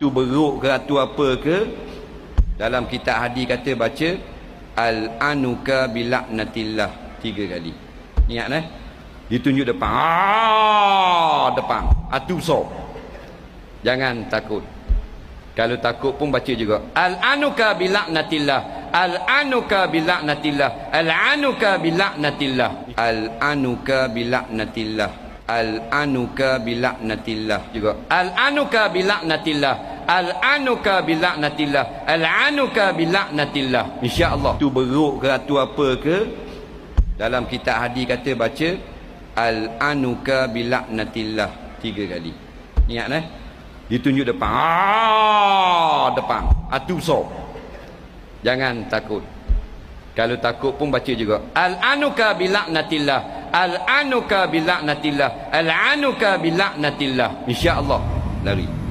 Tu beruk ke atau apa ke, dalam kitab hadis kata baca al-anuka bilaknatillah 3 kali. Ingat ditunjuk depan. Depan atu besar. Jangan takut. Kalau takut pun baca juga al-anuka bilaknatillah, al-anuka bilaknatillah, al-anuka bilaknatillah, al-anuka bilaknatillah, al-anuka bilaknatillah juga, al-anuka bilaknatillah, al-anuka bilaknatillah, al-anuka bilaknatillah. Insya-Allah. Tu beruk ke atau apa ke, dalam kitab hadis kata baca al-anuka bilaknatillah 3 kali. Ingat ditunjuk depan. Depan atu besar. Jangan takut. Kalau takut pun baca juga al-anuka bilaknatillah, al-anuka bilaknatillah, al-anuka bilaknatillah. Insya-Allah lari.